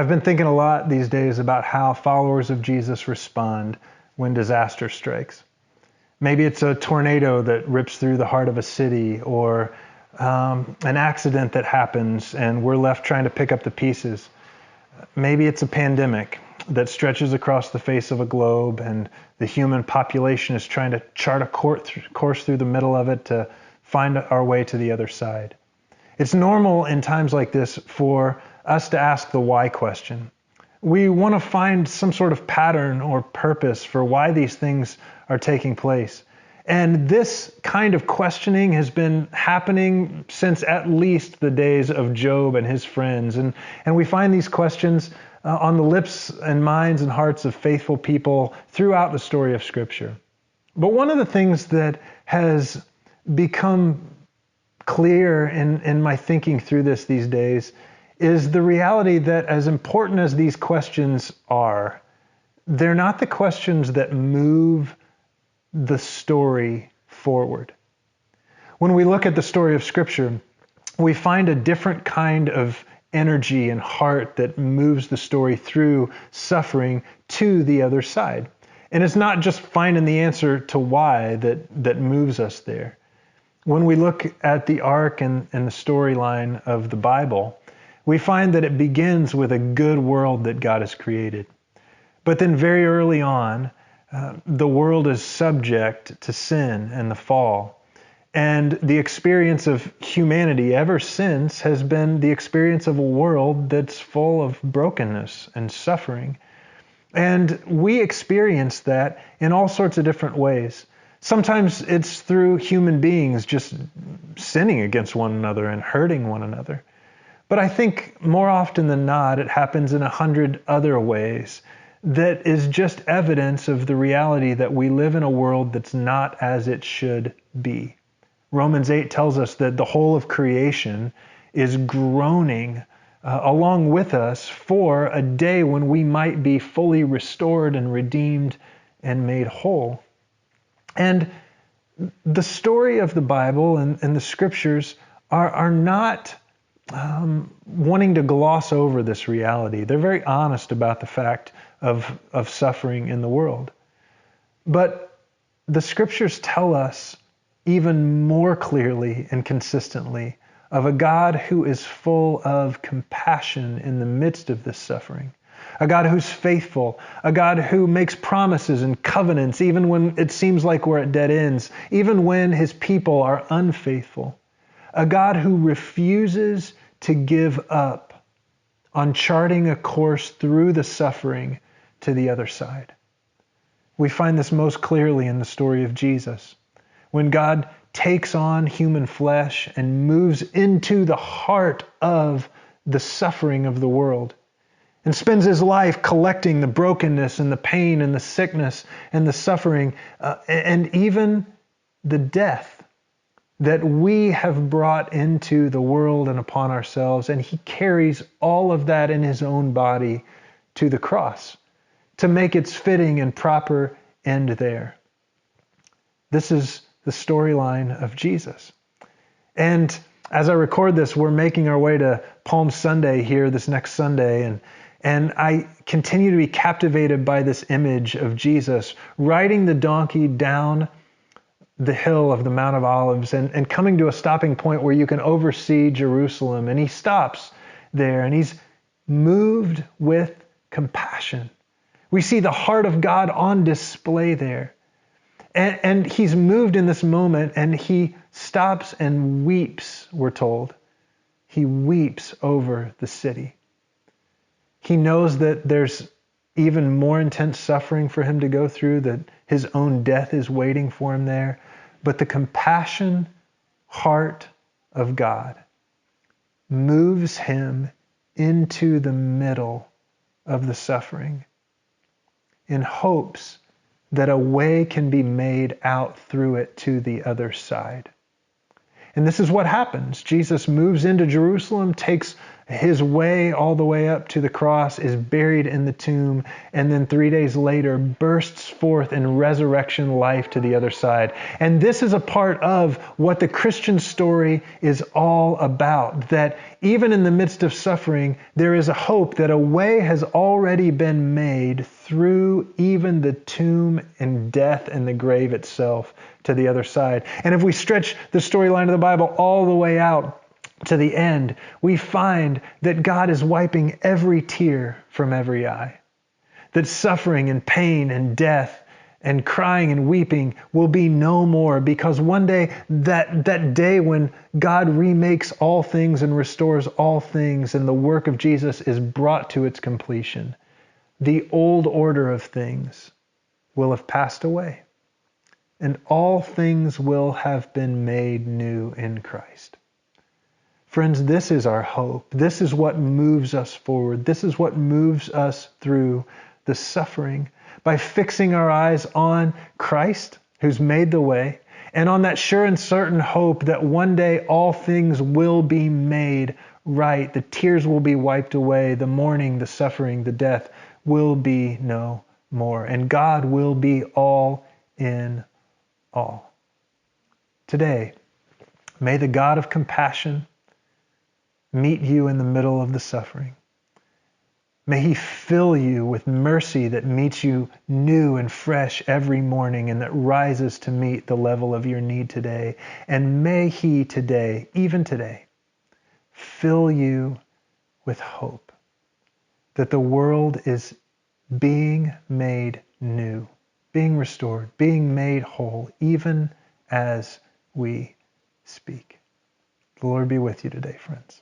I've been thinking a lot these days about how followers of Jesus respond when disaster strikes. Maybe it's a tornado that rips through the heart of a city, or an accident that happens and we're left trying to pick up the pieces. Maybe it's a pandemic that stretches across the face of a globe and the human population is trying to chart a course through the middle of it to find our way to the other side. It's normal in times like this for us to ask the why question. We want to find some sort of pattern or purpose for why these things are taking place. And this kind of questioning has been happening since at least the days of Job and his friends. And we find these questions on the lips and minds and hearts of faithful people throughout the story of Scripture. But one of the things that has become clear in my thinking through this these days is the reality that, as important as these questions are, they're not the questions that move the story forward. When we look at the story of Scripture, we find a different kind of energy and heart that moves the story through suffering to the other side. And it's not just finding the answer to why that moves us there. When we look at the arc and the storyline of the Bible, we find that it begins with a good world that God has created. But then very early on, the world is subject to sin and the fall. And the experience of humanity ever since has been the experience of a world that's full of brokenness and suffering. And we experience that in all sorts of different ways. Sometimes it's through human beings just sinning against one another and hurting one another. But I think more often than not, it happens in 100 other ways that is just evidence of the reality that we live in a world that's not as it should be. Romans 8 tells us that the whole of creation is groaning along with us for a day when we might be fully restored and redeemed and made whole. And the story of the Bible and the Scriptures are not wanting to gloss over this reality. They're very honest about the fact of suffering in the world. But the Scriptures tell us even more clearly and consistently of a God who is full of compassion in the midst of this suffering. A God who's faithful, a God who makes promises and covenants even when it seems like we're at dead ends, even when his people are unfaithful. A God who refuses to give up on charting a course through the suffering to the other side. We find this most clearly in the story of Jesus, when God takes on human flesh and moves into the heart of the suffering of the world and spends his life collecting the brokenness and the pain and the sickness and the suffering and even the death that we have brought into the world and upon ourselves. And he carries all of that in his own body to the cross to make its fitting and proper end there. This is the storyline of Jesus. And as I record this, we're making our way to Palm Sunday here this next Sunday. And I continue to be captivated by this image of Jesus riding the donkey down the hill of the Mount of Olives and coming to a stopping point where you can oversee Jerusalem. And he stops there and he's moved with compassion. We see the heart of God on display there. And he's moved in this moment and he stops and weeps, we're told. He weeps over the city. He knows that there's even more intense suffering for him to go through, that his own death is waiting for him there. But the compassion heart of God moves him into the middle of the suffering in hopes that a way can be made out through it to the other side. And this is what happens. Jesus moves into Jerusalem, takes His way all the way up to the cross, is buried in the tomb, and then 3 days later bursts forth in resurrection life to the other side. And this is a part of what the Christian story is all about, that even in the midst of suffering, there is a hope that a way has already been made through even the tomb and death and the grave itself to the other side. And if we stretch the storyline of the Bible all the way out to the end, we find that God is wiping every tear from every eye. That suffering and pain and death and crying and weeping will be no more, because one day, that day when God remakes all things and restores all things and the work of Jesus is brought to its completion, the old order of things will have passed away, and all things will have been made new in Christ. Friends, this is our hope. This is what moves us forward. This is what moves us through the suffering. By fixing our eyes on Christ, who's made the way, and on that sure and certain hope that one day all things will be made right. The tears will be wiped away. The mourning, the suffering, the death will be no more. And God will be all in all. Today, may the God of compassion meet you in the middle of the suffering. May He fill you with mercy that meets you new and fresh every morning and that rises to meet the level of your need today. And may He today, even today, fill you with hope that the world is being made new, being restored, being made whole, even as we speak. The Lord be with you today, friends.